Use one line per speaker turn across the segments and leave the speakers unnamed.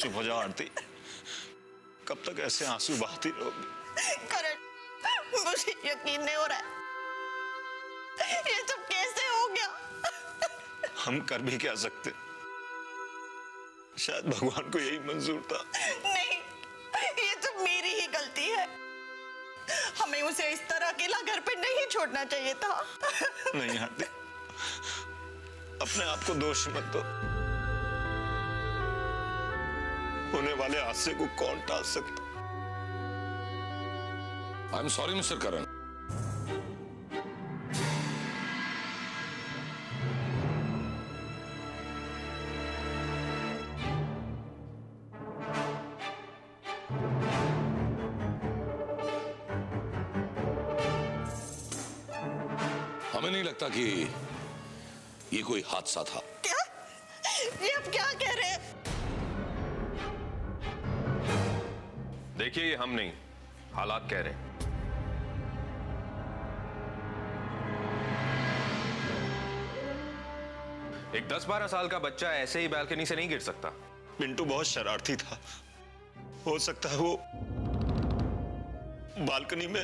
चुप हो जाओ आरती। कब तक ऐसे आंसू बहाती रहोगी?
करण, मुझे यकीन नहीं हो रहा है, ये सब कैसे हो गया?
हम कर भी क्या सकते? शायद भगवान को यही मंजूर था।
नहीं, ये तो मेरी ही गलती है। हमें उसे इस तरह अकेला घर पे नहीं छोड़ना चाहिए था।
नहीं आरती, अपने आप को दोष मत दो। होने वाले हादसे को कौन टाल सकता?
आई एम सॉरी मिस्टर करण। हमें नहीं लगता कि ये कोई हादसा था।
क्या? ये आप क्या कह रहे हैं?
देखिए, ये हम नहीं, हालात कह रहे हैं। एक 10-12 साल का बच्चा ऐसे ही बालकनी से नहीं गिर सकता।
पिंटू बहुत शरारती था। हो सकता है वो बालकनी में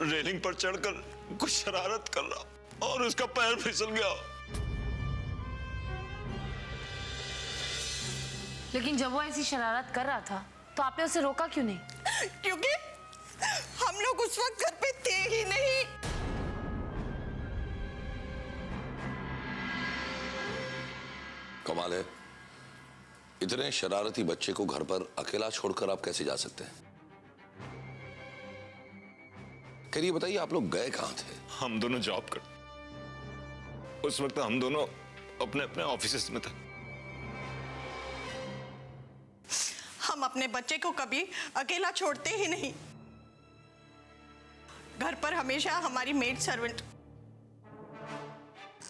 रेलिंग पर चढ़कर कुछ शरारत कर रहा और उसका पैर फिसल गया।
लेकिन जब वो ऐसी शरारत कर रहा था तो आपने उसे रोका क्यों नहीं?
क्योंकि हम लोग उस वक्त घर पे थे ही नहीं।
कमाल है, इतने शरारती बच्चे को घर पर अकेला छोड़कर आप कैसे जा सकते हैं? करिए बताइए, आप लोग गए कहां थे?
हम दोनों जॉब कर, उस वक्त हम दोनों अपने अपने ऑफिस में थे।
हम अपने बच्चे को कभी अकेला छोड़ते ही नहीं। घर पर हमेशा हमारी मेड सर्वेंट,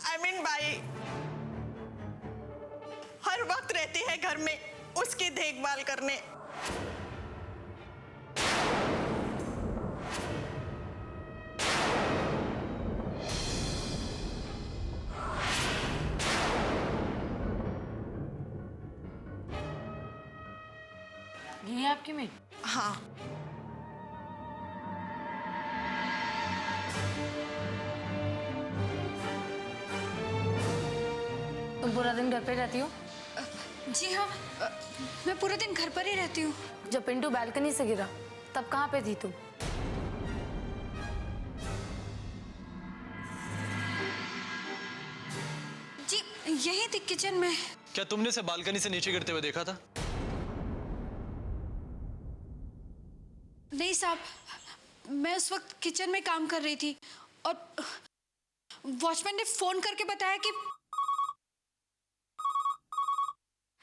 आई मीन बाई, हर वक्त रहती है घर में उसकी देखभाल करने।
ये आपकी मेड?
हाँ,
तुम पूरा दिन घर पे रहती हो?
जी हाँ, मैं पूरे दिन घर पर ही रहती हूँ।
जब पिंटू बालकनी से गिरा तब कहाँ पे थी तुम?
जी यही थी किचन में।
क्या तुमने उसे बालकनी से नीचे गिरते हुए देखा था?
नहीं साहब, मैं उस वक्त किचन में काम कर रही थी और वॉचमैन ने फोन करके बताया कि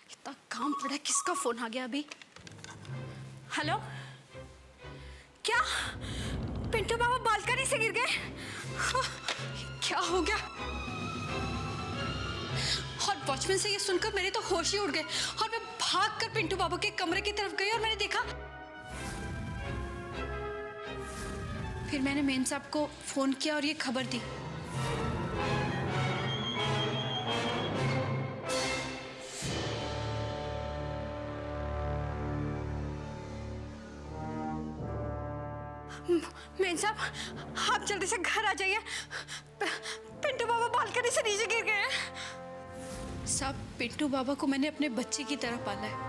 इतना काम पड़ा। किसका फोन आ गया अभी? हेलो, क्या पिंटू बाबा बालकनी से गिर गए? क्या हो गया? और वॉचमैन से ये सुनकर मेरे तो होश ही उड़ गए और मैं भागकर पिंटू बाबा के कमरे की तरफ गई और मैंने देखा। फिर मैंने मेन साहब को फोन किया और ये खबर दी। मेन साहब, आप जल्दी से घर आ जाइए। पिंटू बाबा बालकनी से नीचे गिर गए हैं। साहब, पिंटू बाबा को मैंने अपने बच्चे की तरह पाला है।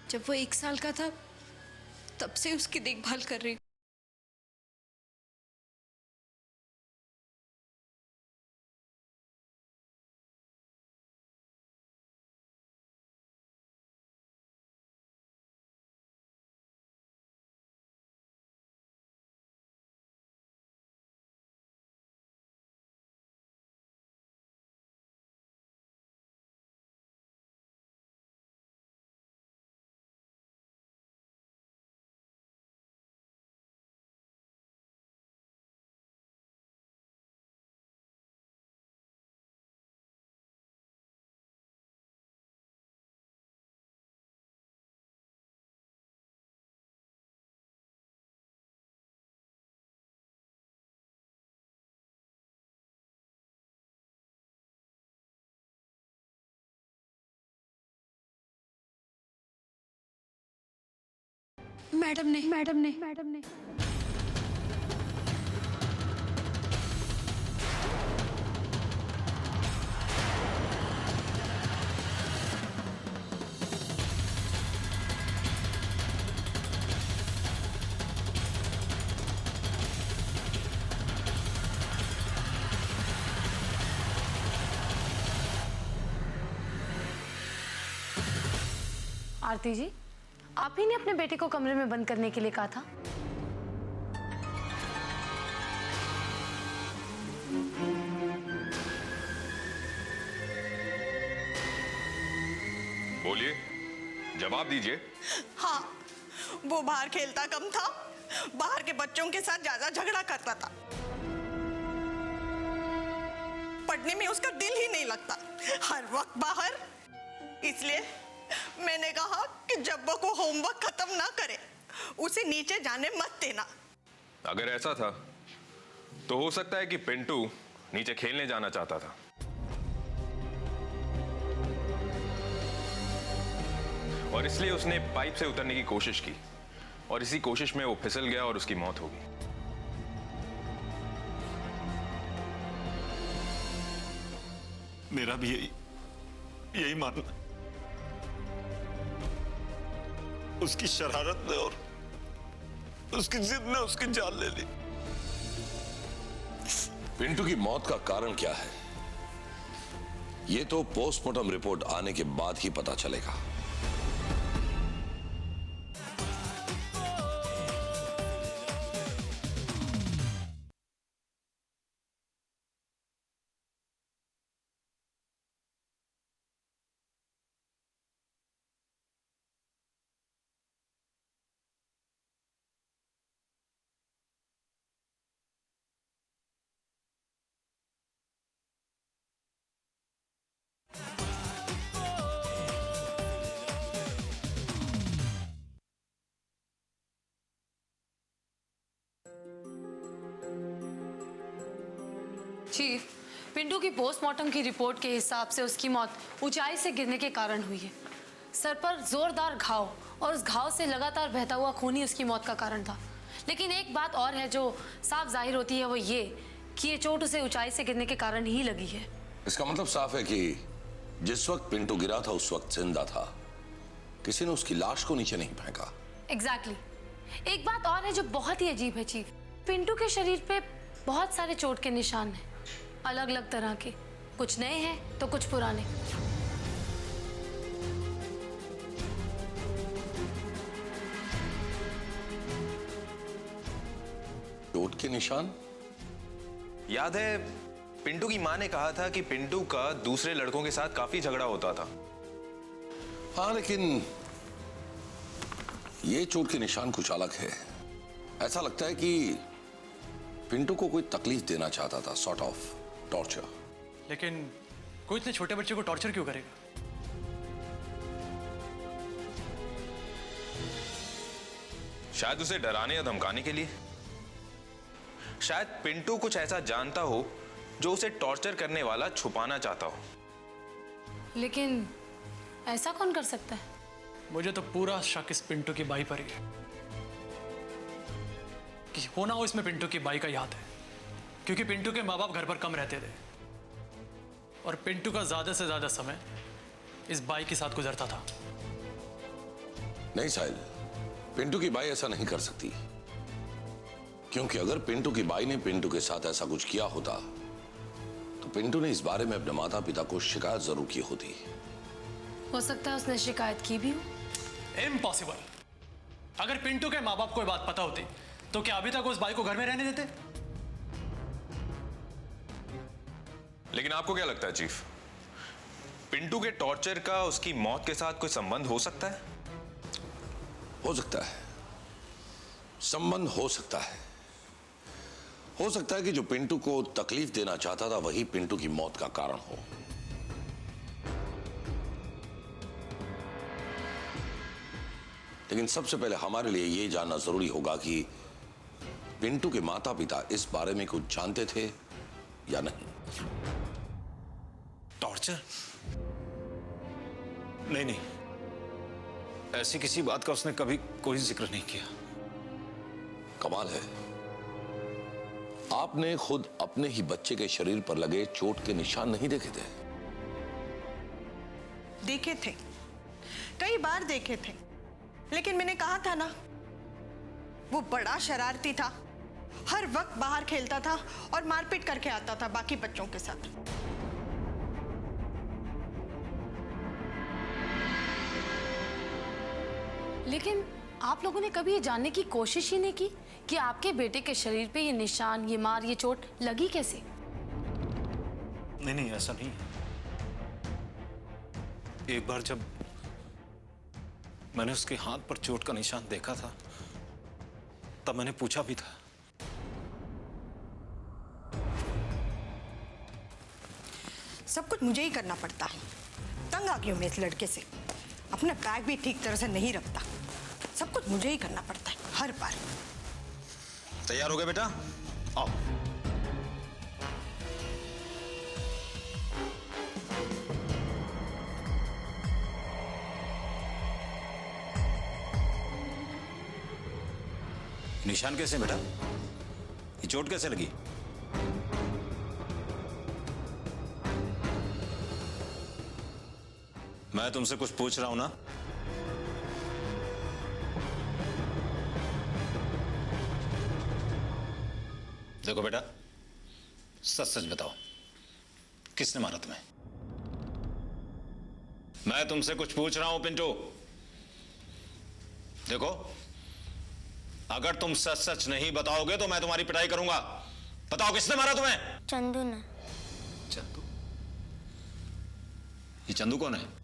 जब वो 1 साल का था तब से उसकी देखभाल कर रही हूँ। मैडम ने
आरती जी, आप ही ने अपने बेटे को कमरे में बंद करने के लिए कहा था।
बोलिए, जवाब दीजिए।
हाँ, वो बाहर खेलता कम था, बाहर के बच्चों के साथ ज्यादा झगड़ा करता था। पढ़ने में उसका दिल ही नहीं लगता, हर वक्त बाहर। इसलिए मैंने कहा कि जब वो होमवर्क खत्म ना करे उसे नीचे जाने मत देना।
अगर ऐसा था तो हो सकता है कि पिंटू नीचे खेलने जाना चाहता था, और इसलिए उसने पाइप से उतरने की कोशिश की, और इसी कोशिश में वो फिसल गया और उसकी मौत हो गई।
मेरा भी यही मानना। उसकी शरारत ने और उसकी जिद ने उसकी जान ले ली।
पिंटू की मौत का कारण क्या है, यह तो पोस्टमार्टम रिपोर्ट आने के बाद ही पता चलेगा।
चीफ, पिंटू की पोस्टमार्टम की रिपोर्ट के हिसाब से उसकी मौत ऊंचाई से गिरने के कारण हुई है। सर पर जोरदार घाव और उस घाव से लगातार बहता हुआ खून ही उसकी मौत का कारण था। लेकिन एक बात और है जो साफ जाहिर होती है, वो ये कि ये चोट उसे ऊंचाई से गिरने के कारण ही लगी है।
इसका मतलब साफ है कि जिस वक्त पिंटू गिरा था उस वक्त जिंदा था, किसी ने उसकी लाश को नीचे नहीं फेंका।
एग्जैक्टली। एक बात और है जो बहुत ही अजीब है चीफ, पिंटू के शरीर पे बहुत सारे चोट के निशान हैं, अलग अलग तरह के, कुछ नए हैं तो कुछ पुराने।
चोट के निशान?
याद है पिंटू की मां ने कहा था कि पिंटू का दूसरे लड़कों के साथ काफी झगड़ा होता था।
हाँ, लेकिन ये चोट के निशान कुछ अलग है। ऐसा लगता है कि पिंटू को कोई तकलीफ देना चाहता था, सॉर्ट ऑफ टॉर्चर।
लेकिन कोई इतने छोटे बच्चे को टॉर्चर क्यों करेगा?
शायद उसे डराने या धमकाने के लिए। शायद पिंटू कुछ ऐसा जानता हो जो उसे टॉर्चर करने वाला छुपाना चाहता हो।
लेकिन ऐसा कौन कर सकता है?
मुझे तो पूरा शक इस पिंटू की बाई पर ही है कि हो ना हो इसमें पिंटू की बाई का ही हाथ है, क्योंकि पिंटू के माँ बाप घर पर कम रहते थे और पिंटू का ज्यादा से ज्यादा समय इस बाई के साथ गुजरता था।
नहीं साहिल, पिंटू की बाई ऐसा नहीं कर सकती, क्योंकि अगर पिंटू की बाई ने पिंटू के साथ ऐसा कुछ किया होता तो पिंटू ने इस बारे में अपने माता पिता को शिकायत जरूर की होती।
हो सकता है उसने शिकायत की भी हो।
इम्पॉसिबल। अगर पिंटू के माँ बाप को ये बात पता होती तो क्या अभी तक उस बाई को घर में रहने देते?
लेकिन आपको क्या लगता है चीफ, पिंटू के टॉर्चर का उसकी मौत के साथ कोई संबंध हो सकता है?
हो सकता है, संबंध हो सकता है। हो सकता है कि जो पिंटू को तकलीफ देना चाहता था वही पिंटू की मौत का कारण हो। लेकिन सबसे पहले हमारे लिए यह जानना जरूरी होगा कि पिंटू के माता पिता इस बारे में कुछ जानते थे या नहीं।
टॉर्चर? नहीं नहीं,
ऐसी किसी बात का उसने कभी कोई जिक्र नहीं किया।
कमाल है, आपने खुद अपने ही बच्चे के शरीर पर लगे चोट के निशान नहीं देखे थे?
देखे थे, कई बार देखे थे, लेकिन मैंने कहा था ना, वो बड़ा शरारती था, हर वक्त बाहर खेलता था और मारपीट करके आता था बाकी बच्चों के साथ।
लेकिन आप लोगों ने कभी ये जानने की कोशिश ही नहीं की कि आपके बेटे के शरीर पे ये निशान, ये मार, ये चोट लगी कैसे?
नहीं नहीं, ऐसा नहीं है। एक बार जब मैंने उसके हाथ पर चोट का निशान देखा था, तब मैंने पूछा भी था।
सब कुछ मुझे ही करना पड़ता है। तंग आ गई हूं मैं इस लड़के से। अपना बैग भी ठीक तरह से नहीं रखता, सब कुछ मुझे ही करना पड़ता है हर बार।
तैयार हो गए बेटा? आओ। निशान कैसे बेटा? ये चोट कैसे लगी? मैं तुमसे कुछ पूछ रहा हूं ना? देखो बेटा, सच सच बताओ, किसने मारा तुम्हें? मैं तुमसे कुछ पूछ रहा हूं पिंटू। देखो, अगर तुम सच सच नहीं बताओगे तो मैं तुम्हारी पिटाई करूंगा। बताओ, किसने मारा तुम्हें?
चंदू ने।
चंदू? ये चंदू कौन है?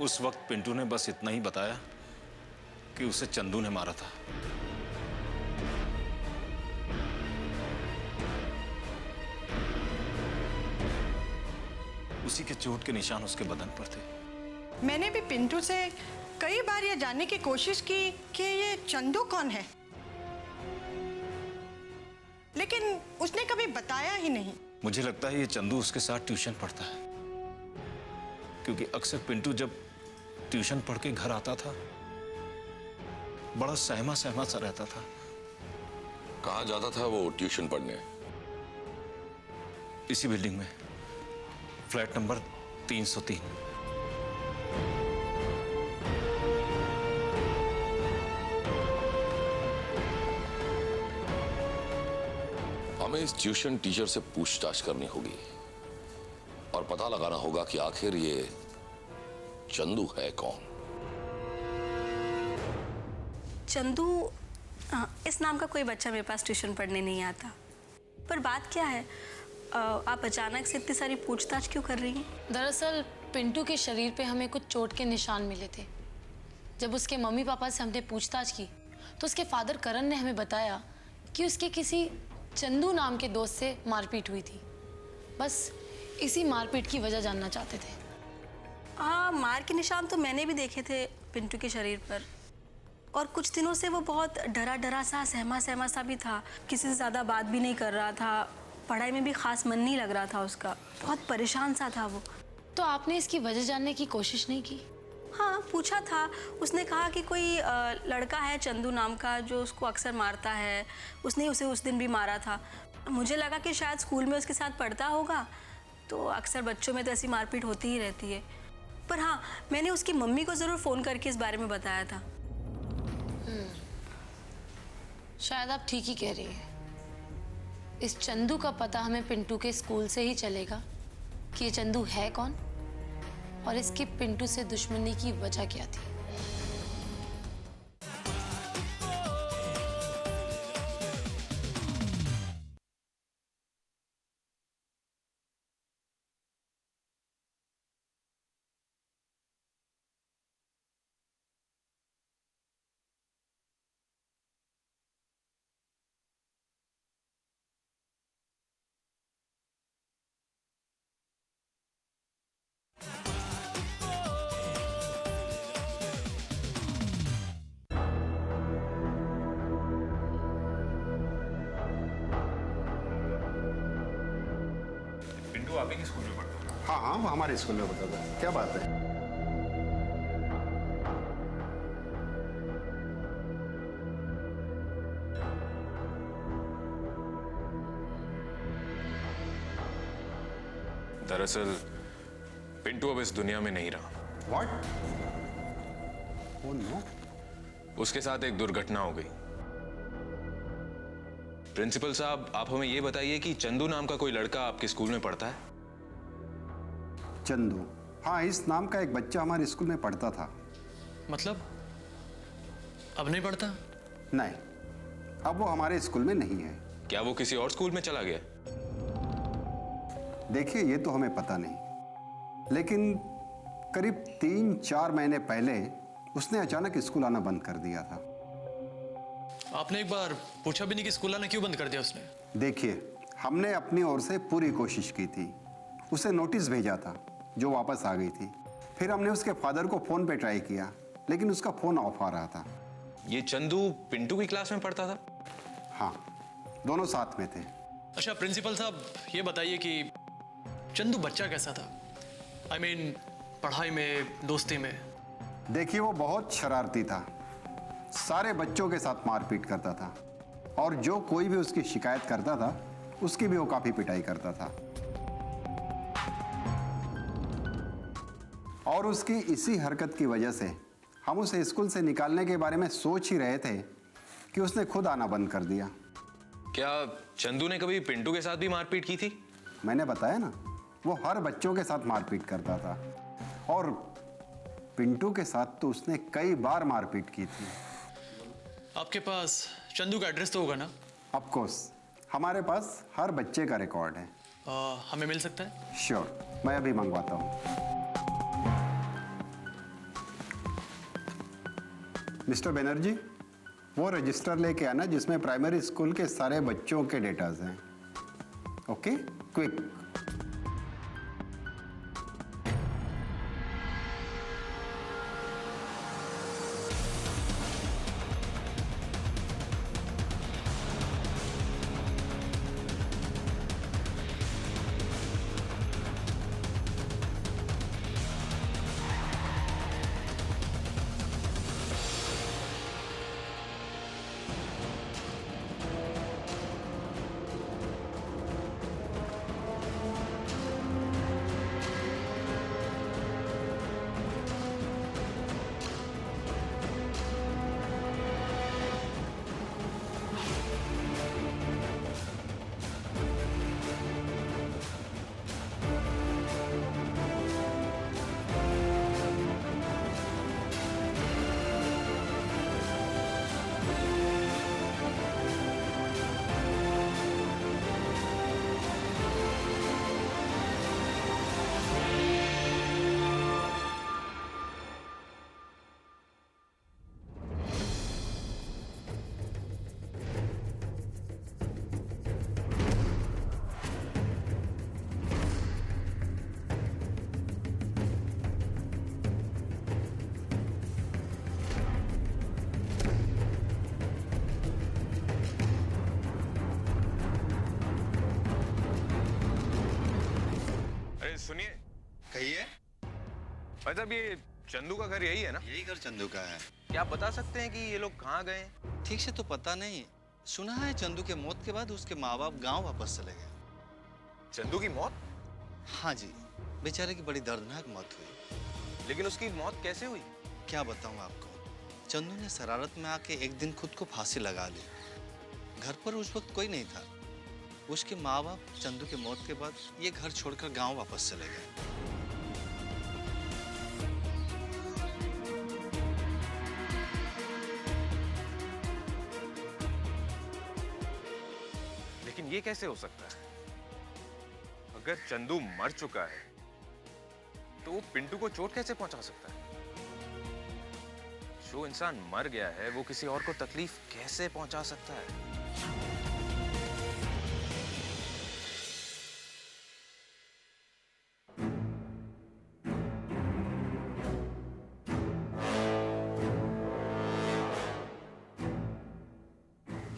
उस वक्त पिंटू ने बस इतना ही बताया कि उसे चंदू ने मारा था। उसी के चोट के निशान उसके बदन पर थे।
मैंने भी पिंटू से कई बार ये जानने की कोशिश की कि ये चंदू कौन है, लेकिन उसने कभी बताया ही नहीं।
मुझे लगता है ये चंदू उसके साथ ट्यूशन पढ़ता है, क्योंकि अक्सर पिंटू जब ट्यूशन पढ़ के घर आता था, बड़ा सहमा सहमा सा रहता था।
कहाँ जाता था वो ट्यूशन पढ़ने?
इसी बिल्डिंग में, फ्लैट नंबर 303।
हमें इस ट्यूशन टीचर से पूछताछ करनी होगी और पता लगाना होगा कि आखिर ये चंदू है कौन।
चंदू, इस नाम का कोई बच्चा मेरे पास ट्यूशन पढ़ने नहीं आता। पर बात क्या है, आप अचानक से इतनी सारी पूछताछ क्यों कर रही हैं?
दरअसल पिंटू के शरीर पे हमें कुछ चोट के निशान मिले थे। जब उसके मम्मी पापा से हमने पूछताछ की तो उसके फादर करण ने हमें बताया कि उसके किसी चंदू नाम के दोस्त से मारपीट हुई थी। बस इसी मारपीट की वजह जानना चाहते थे।
मार के निशान तो मैंने भी देखे थे पिंटू के शरीर पर, और कुछ दिनों से वो बहुत डरा डरा सा, सहमा सहमा सा भी था। किसी से ज़्यादा बात भी नहीं कर रहा था, पढ़ाई में भी खास मन नहीं लग रहा था उसका, बहुत परेशान सा था वो।
तो आपने इसकी वजह जानने की कोशिश नहीं की?
हाँ, पूछा था। उसने कहा कि कोई लड़का है चंदू नाम का जो उसको अक्सर मारता है, उसने उसे उस दिन भी मारा था। मुझे लगा कि शायद स्कूल में उसके साथ पढ़ता होगा, तो अक्सर बच्चों में तो ऐसी मारपीट होती ही रहती है। पर हाँ, मैंने उसकी मम्मी को ज़रूर फ़ोन करके इस बारे में बताया था।
शायद आप ठीक ही कह रही हैं। इस चंदू का पता हमें पिंटू के स्कूल से ही चलेगा कि ये चंदू है कौन और इसकी पिंटू से दुश्मनी की वजह क्या थी।
पिंटू आप ही के स्कूल में पढ़ता है?
हाँ हाँ, वो हमारे स्कूल में पढ़ता था। क्या बात है?
दरअसल पिंटू अब इस दुनिया में नहीं रहा।
What? Oh no.
उसके साथ एक दुर्घटना हो गई। प्रिंसिपल साहब, आप हमें यह बताइए कि चंदू नाम का कोई लड़का आपके स्कूल में पढ़ता है?
चंदू? हाँ, इस नाम का एक बच्चा हमारे स्कूल में पढ़ता था।
मतलब अब नहीं पढ़ता?
नहीं, अब वो हमारे स्कूल में नहीं है।
क्या वो किसी और स्कूल में चला गया?
देखिए, ये तो हमें पता नहीं, लेकिन करीब 3-4 महीने पहले उसने अचानक स्कूल आना बंद कर दिया था।
आपने एक बार पूछा भी नहीं कि स्कूल आना क्यों बंद कर दिया उसने?
देखिए, हमने अपनी ओर से पूरी कोशिश की थी। उसे नोटिस भेजा था जो वापस आ गई थी। फिर हमने उसके फादर को फोन पे ट्राई किया, लेकिन उसका फोन ऑफ आ रहा था।
ये चंदू पिंटू की क्लास में पढ़ता था?
हाँ, दोनों साथ में थे।
अच्छा प्रिंसिपल साहब, ये बताइए कि चंदू बच्चा कैसा था? I mean, पढ़ाई में, दोस्ती में?
देखिए, वो बहुत शरारती था। सारे बच्चों के साथ मारपीट करता था, और जो कोई भी उसकी शिकायत करता था उसकी भी वो काफी पिटाई करता था। और उसकी इसी हरकत की वजह से हम उसे स्कूल से निकालने के बारे में सोच ही रहे थे कि उसने खुद आना बंद कर दिया।
क्या चंदू ने कभी पिंटू के साथ भी मारपीट की थी?
मैंने बताया ना, वो हर बच्चों के साथ मारपीट करता था, और पिंटू के साथ तो उसने कई बार मारपीट की थी।
आपके पास चंदू का एड्रेस तो होगा ना?
ऑफ कोर्स, हमारे पास हर बच्चे का रिकॉर्ड है।
हमें मिल सकता है?
श्योर, मैं अभी मंगवाता हूँ। मिस्टर बनर्जी, वो रजिस्टर लेके आना जिसमें प्राइमरी स्कूल के सारे बच्चों के डेटाज हैं। Okay, quick.
सुनिए।
कहिए।
मतलब ये चंदू का घर यही है ना?
यही घर चंदू का है।
क्या आप बता सकते हैं कि ये लोग कहाँ गए?
ठीक से तो पता नहीं। सुना है चंदू के मौत के बाद उसके माँ बाप गांव वापस चले गए।
चंदू की मौत?
हाँ जी, बेचारे की बड़ी दर्दनाक मौत हुई।
लेकिन उसकी मौत कैसे हुई?
क्या बताऊं आपको, चंदू ने शरारत में आके एक दिन खुद को फांसी लगा ली। घर पर उस वक्त कोई नहीं था। उसके माँ बाप चंदू के मौत के बाद ये घर छोड़कर गांव वापस चले गए।
लेकिन ये कैसे हो सकता है? अगर चंदू मर चुका है तो वो पिंटू को चोट कैसे पहुंचा सकता है? जो इंसान मर गया है वो किसी और को तकलीफ कैसे पहुंचा सकता है?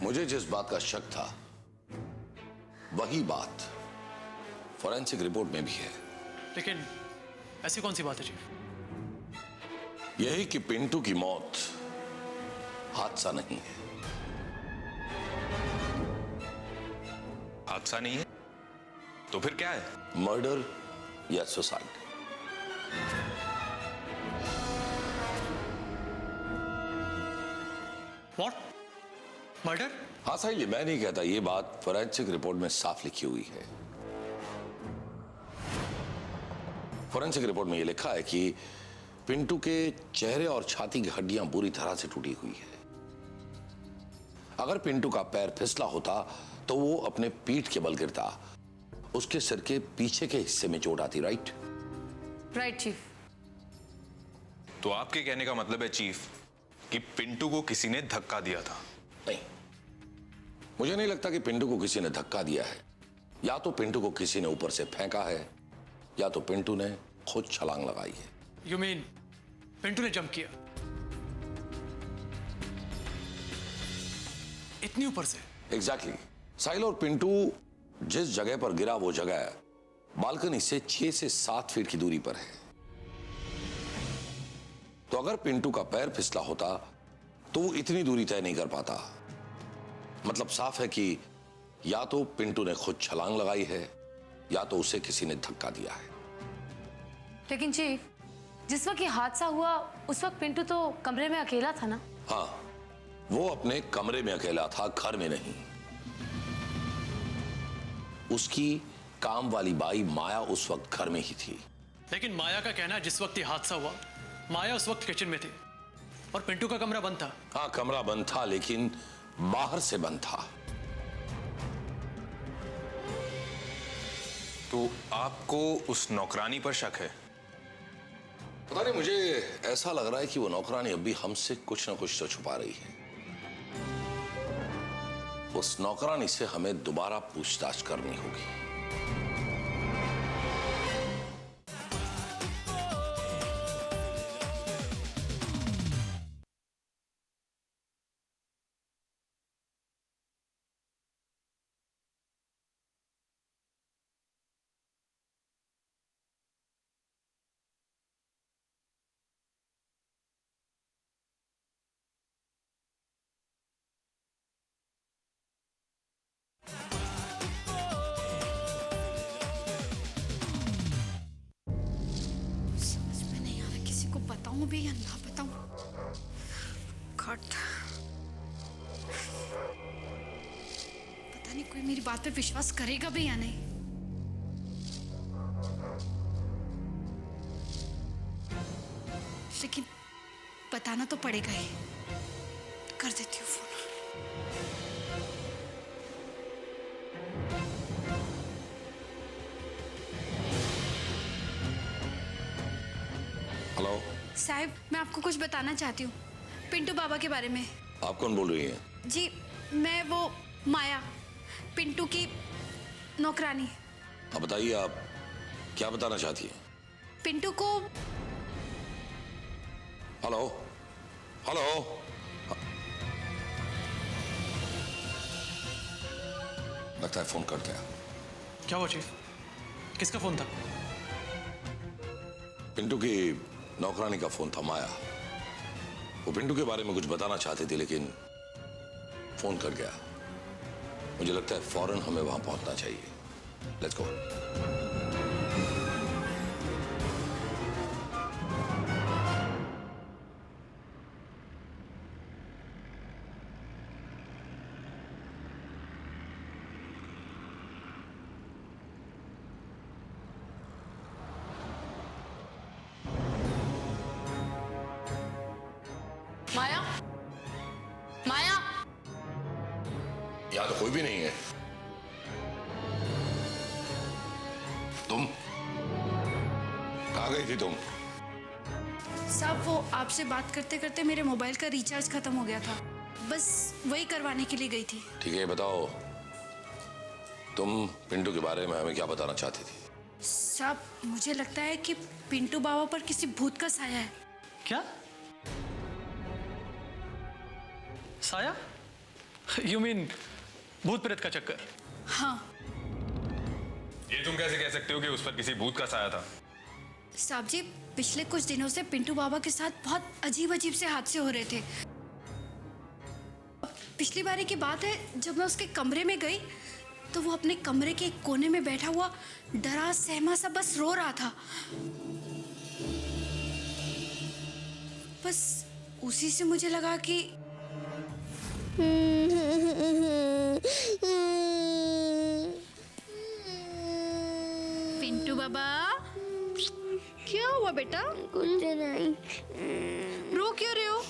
मुझे जिस बात का शक था वही बात फॉरेंसिक रिपोर्ट में भी है।
लेकिन ऐसी कौन सी बात है चीफ?
यही कि पिंटू की मौत हादसा नहीं है।
हादसा नहीं है तो फिर क्या है?
मर्डर या सुसाइड।
व्हाट? मर्डर?
हाँ साहिल, मैं नहीं कहता, ये बात फॉरेंसिक रिपोर्ट में साफ लिखी हुई है। फॉरेंसिक रिपोर्ट में यह लिखा है कि पिंटू के चेहरे और छाती की हड्डियां बुरी तरह से टूटी हुई है। अगर पिंटू का पैर फिसला होता तो वो अपने पीठ के बल गिरता, उसके सिर के पीछे के हिस्से में चोट आती। राइट?
Right chief.
तो आपके कहने का मतलब है चीफ कि पिंटू को किसी ने धक्का दिया था?
नहीं, मुझे नहीं लगता कि पिंटू को किसी ने धक्का दिया है। या तो पिंटू को किसी ने ऊपर से फेंका है या तो पिंटू ने खुद छलांग लगाई है।
यू मीन पिंटू ने जंप किया? इतनी ऊपर से?
एग्जैक्टली। साहिल, और पिंटू जिस जगह पर गिरा वो जगह बालकनी से 6 से 7 फीट की दूरी पर है। तो अगर पिंटू का पैर फिसला होता तो वो इतनी दूरी तय नहीं कर पाता। मतलब साफ है कि या तो पिंटू ने खुद छलांग लगाई है या तो उसे किसी ने धक्का दिया है।
लेकिन चीफ, जिस वक्त ये हादसा हुआ उस वक्त पिंटू तो कमरे में अकेला था ना?
हाँ, वो अपने कमरे में अकेला था, घर में नहीं। उसकी काम वाली बाई माया उस वक्त घर में ही थी।
लेकिन माया का कहना है जिस वक्त ये हादसा हुआ माया उस वक्त किचन में थी और पिंटू का कमरा बंद था।
हाँ, कमरा बंद था लेकिन बाहर से बंद था।
तो आपको उस नौकरानी पर शक है?
पता नहीं, मुझे ऐसा लग रहा है कि वो नौकरानी अभी हमसे कुछ ना कुछ तो छुपा रही है। उस नौकरानी से हमें दोबारा पूछताछ करनी होगी।
बताऊं भी या ना बताऊं? गॉड, पता नहीं कोई मेरी बात पे विश्वास करेगा भी या नहीं। लेकिन बताना तो पड़ेगा ही। कर देती हूँ फोन।
हेलो
साहब, मैं आपको कुछ बताना चाहती हूँ पिंटू बाबा के बारे में।
आप कौन बोल रही हैं?
जी, मैं वो माया, पिंटू की नौकरानी।
आप बताइए, आप क्या बताना चाहती हैं?
पिंटू को।
हेलो हेलो, लगता है फोन कट गया।
क्या हुआ चीफ? किसका फोन था?
पिंटू की नौकरानी का फोन था, माया। वो पिंटू के बारे में कुछ बताना चाहती थी लेकिन फोन कट गया। मुझे लगता है फौरन हमें वहां पहुंचना चाहिए। Let's go.
माया, माया,
यहां तो कोई भी नहीं है। तुम कहां गई थी तुम?
साहब, वो आपसे बात करते करते मेरे मोबाइल का रिचार्ज खत्म हो गया था, बस वही करवाने के लिए गई थी।
ठीक है, बताओ तुम पिंटू के बारे में हमें क्या बताना चाहती थी?
साहब, मुझे लगता है कि पिंटू बाबा पर किसी भूत का साया है।
क्या साया? यू मीन भूत प्रेत का चक्कर?
हाँ,
ये तुम कैसे कह सकते हो कि उस पर किसी भूत का साया था?
साहब जी, पिछले कुछ दिनों से पिंटू बाबा के साथ बहुत अजीब अजीब से हादसे हो रहे थे। पिछली बारी की बात है, जब मैं उसके कमरे में गई तो वो अपने कमरे के एक कोने में बैठा हुआ डरा सहमा सा बस रो रहा था। बस उसी से मुझे लगा कि पिंटू बाबा, क्या हुआ बेटा?
कुछ नहीं।
रो क्यों रहे हो?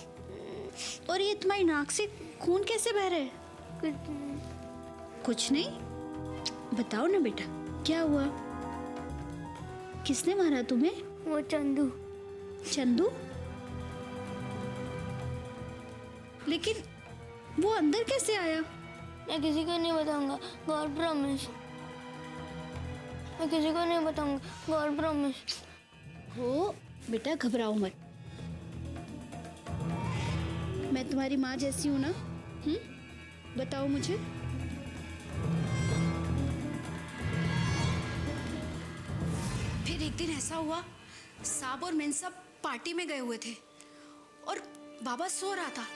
और ये तुम्हारी नाक से खून कैसे बह रहा है? कुछ नहीं। बताओ ना बेटा, क्या हुआ? किसने मारा तुम्हें?
वो चंदू।
चंदू? लेकिन वो अंदर कैसे आया?
मैं किसी को नहीं बताऊंगा, गॉड प्रॉमिस। मैं किसी को नहीं बताऊंगा, गॉड प्रॉमिस।
हो बेटा, घबराओ मत। मैं तुम्हारी माँ जैसी हूँ ना? बताओ मुझे। फिर एक दिन ऐसा हुआ, साहब और मेन साहब पार्टी में गए हुए थे और बाबा सो रहा था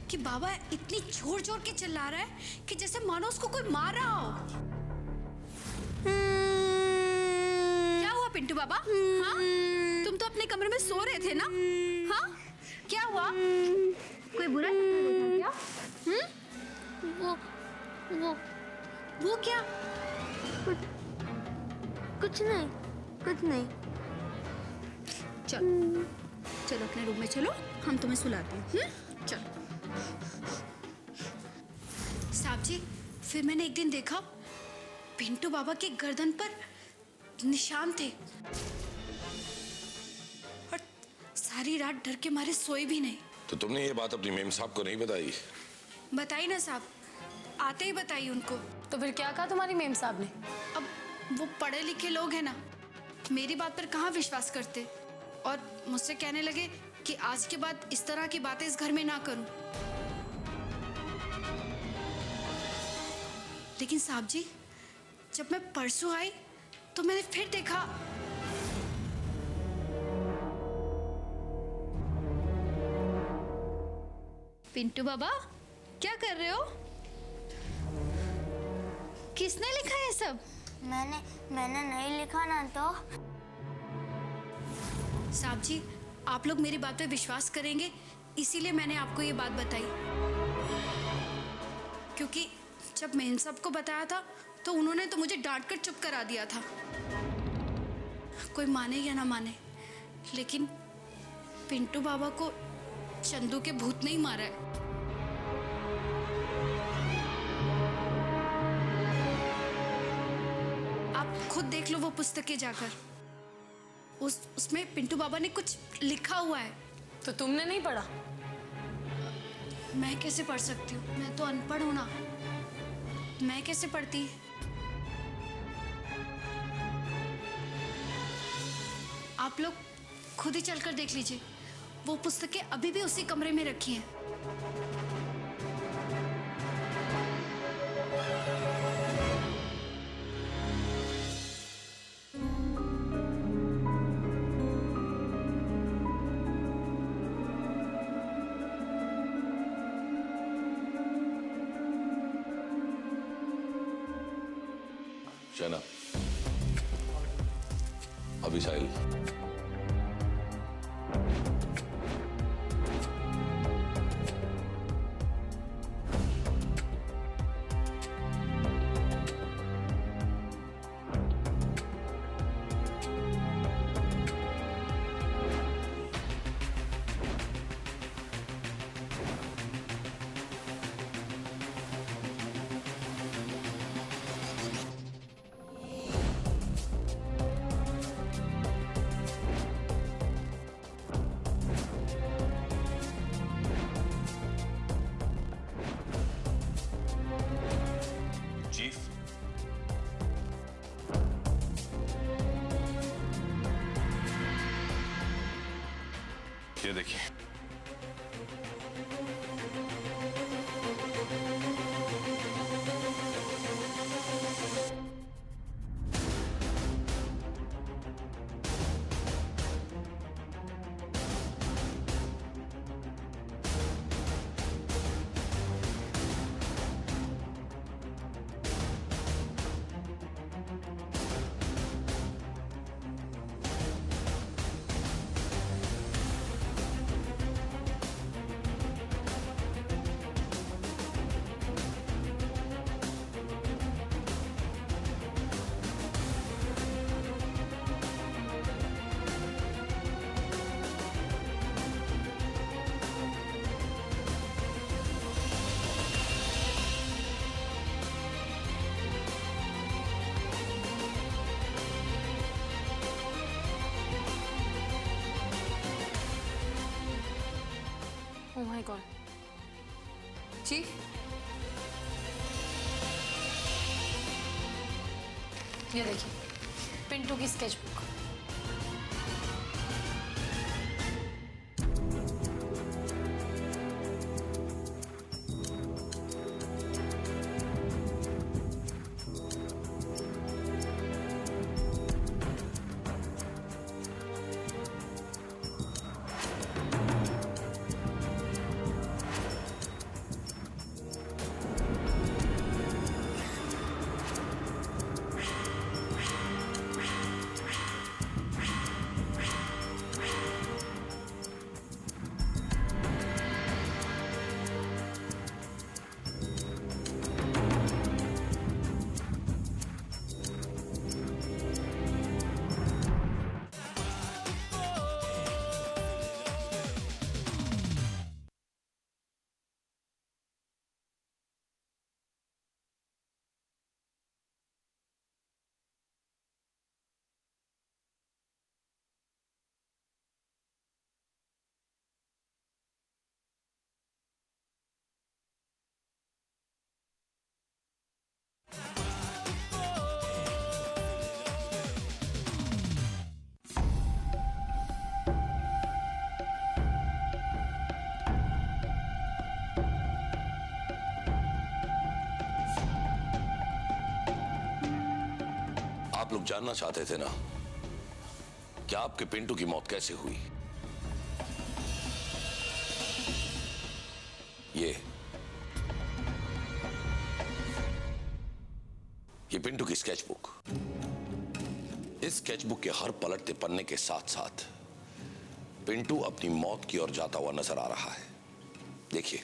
कि बाबा इतनी जोर जोर के चिल्ला रहा है कि जैसे मानो उसको कोई मार रहा हो। क्या हुआ पिंटू बाबा? हाँ, तुम तो अपने कमरे में सो रहे थे ना? हाँ, क्या हुआ? कोई बुरा क्या? वो क्या?
कुछ नहीं, कुछ नहीं।
चलो चलो अपने रूम में चलो, हम तुम्हें सुलाते हैं। चलो। साहब जी, फिर मैंने एक दिन देखा पिंटू बाबा के गर्दन पर निशान थे और सारी रात डर के मारे सोए भी नहीं।
तो तुमने ये बात अपनी मेम साहब को नहीं बताई?
बताई ना साहब, आते ही बताई उनको।
तो फिर क्या कहा तुम्हारी मेम साहब ने?
अब वो पढ़े लिखे लोग हैं ना, मेरी बात पर कहाँ विश्वास करते, और मुझसे कहने लगे कि आज के बाद इस तरह की बातें इस घर में ना करूं। लेकिन साहब जी, जब मैं परसों आई तो मैंने फिर देखा पिंटू बाबा, क्या कर रहे हो? किसने लिखा है सब?
मैंने नहीं लिखा ना। तो
साहब जी, आप लोग मेरी बात पे विश्वास करेंगे, इसीलिए मैंने आपको ये बात बताई। क्योंकि जब मैं इन सबको बताया था तो उन्होंने तो मुझे डांट कर चुप करा दिया था। कोई माने या ना माने, लेकिन पिंटू बाबा को चंदू के भूत नहीं मारा है। आप खुद देख लो वो पुस्तकें जाकर, उसमें पिंटू बाबा ने कुछ लिखा हुआ है।
तो तुमने नहीं पढ़ा?
मैं कैसे पढ़ सकती हूँ? मैं तो अनपढ़ हूँ ना, मैं कैसे पढ़ती? आप लोग खुद ही चलकर देख लीजिए, वो पुस्तकें अभी भी उसी कमरे में रखी हैं।
शहना, अभी साहिल।
चीफ, ये देखिए।
ये देखिए, पिंटू की स्केच बुक।
आप लोग जानना चाहते थे ना कि आपके पिंटू की मौत कैसे हुई। ये पिंटू की स्केच बुक। इस स्केच बुक के हर पलटते पन्ने के साथ साथ पिंटू अपनी मौत की ओर जाता हुआ नजर आ रहा है। देखिए,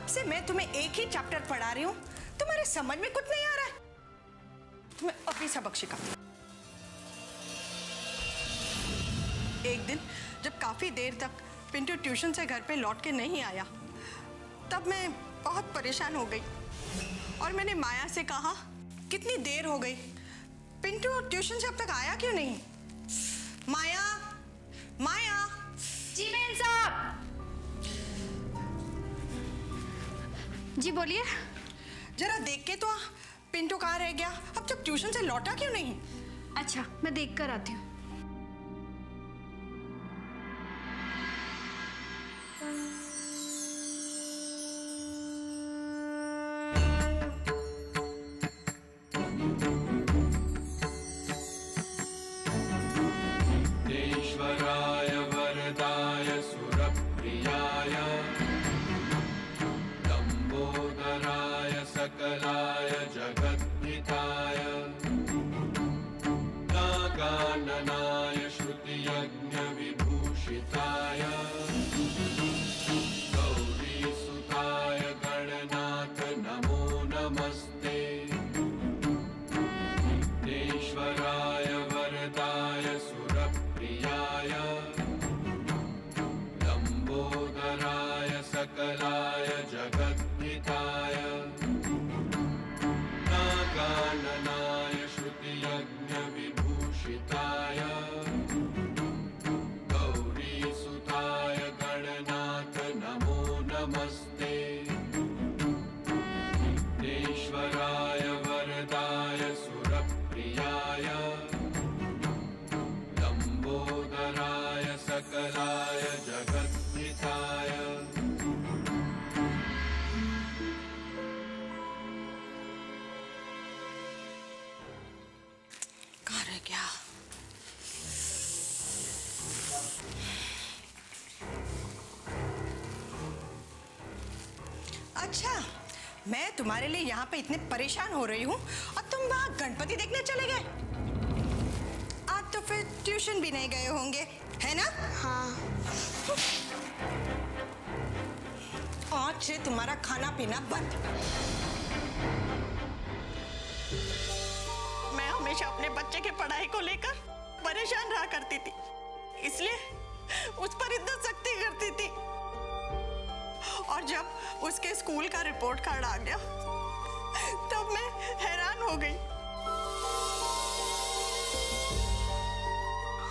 से मैं तुम्हें एक ही चैप्टर पढ़ा रही हूँ, तुम्हारे समझ में कुछ नहीं आ रहा है। तुम्हें अभी सबक सिखा। एक दिन जब काफी देर तक पिंटू ट्यूशन से घर पे लौट के नहीं आया, तब मैं बहुत परेशान हो गई और मैंने माया से कहा, कितनी देर हो गई, पिंटू ट्यूशन से अब तक आया क्यों नहीं? माया, माया।
जी मैम साहब। जी बोलिए।
जरा देख के तो पिंटू कहाँ रह गया, अब जब ट्यूशन से लौटा क्यों नहीं?
अच्छा, मैं देख कर आती हूँ।
ईश्वराय वरदाय सुरप्रियाय लंबोदराय सकलाय जगद्धिताय नागाननाय श्रुतियज्ञ विभूषिताय सुरप्रियाय लंबोदराय सकलाय जगद्धिताय नागाननाय श्रुतियज्ञविभूषिताय गौरीसुताय गणनाथ नमो नमस्ते विघ्नेश्वराय वरदाय सुरप्रियाय लंबोदराय सकलाय जगद्धिताय
कहाँ रह गया? अच्छा, मैं तुम्हारे लिए यहाँ पे इतने परेशान हो रही हूँ और तुम वहाँ गणपति देखने चले गए। आज तो फिर ट्यूशन भी नहीं गए होंगे, है ना?
हाँ।
आज से तुम्हारा खाना पीना बंद। मैं हमेशा अपने बच्चे की पढ़ाई को लेकर परेशान रहा करती थी, इसलिए उस पर इतना सख्ती करती थी। और जब उसके स्कूल का रिपोर्ट कार्ड आ गया तब मैं हैरान हो गई।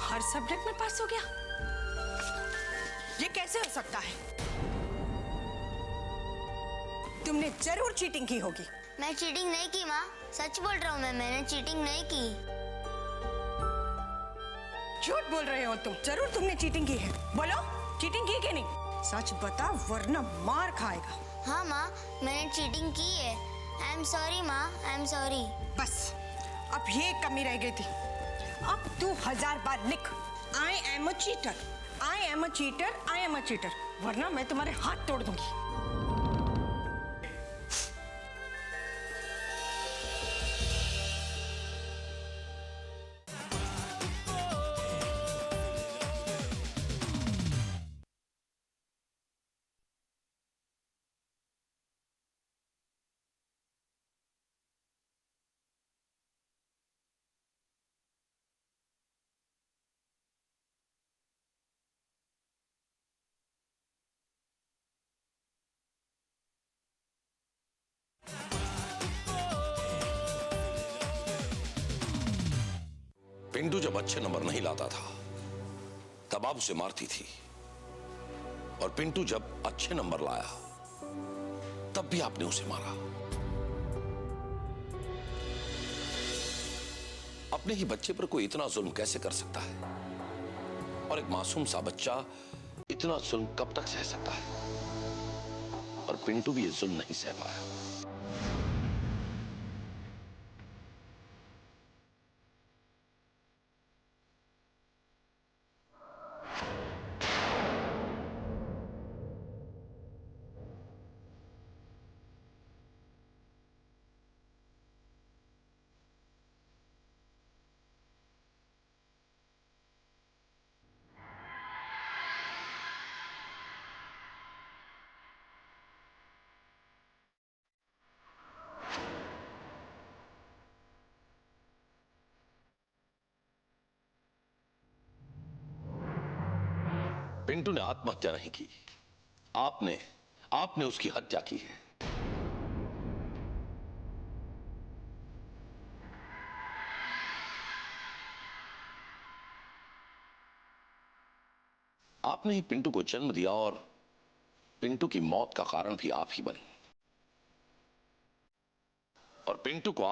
हर सब्जेक्ट में पास हो गया, ये कैसे हो सकता है? तुमने जरूर चीटिंग की होगी।
मैं चीटिंग नहीं की माँ, सच बोल रहा हूँ मैंने चीटिंग नहीं की।
झूठ बोल रहे हो तुम। जरूर तुमने चीटिंग की है। बोलो, चीटिंग की कि नहीं? सच बता वरना मार खाएगा।
हाँ माँ, मैंने चीटिंग की है। आई एम सॉरी माँ, आई एम सॉरी।
बस अब ये कमी रह गई थी। अब तू 1000 बार लिख, I am a cheater, I am a cheater, I am a cheater, वरना मैं तुम्हारे हाथ तोड़ दूंगी।
पिंटू जब अच्छे नंबर नहीं लाता था तब आप उसे मारती थी, और पिंटू जब अच्छे नंबर लाया तब भी आपने उसे मारा। अपने ही बच्चे पर कोई इतना जुल्म कैसे कर सकता है? और एक मासूम सा बच्चा इतना जुल्म कब तक सह सकता है? और पिंटू भी ये जुल्म नहीं सह पाया। पिंटू ने आत्महत्या नहीं की, आपने उसकी हत्या की है। आपने ही पिंटू को जन्म दिया और पिंटू की मौत का कारण भी आप ही बने। और पिंटू को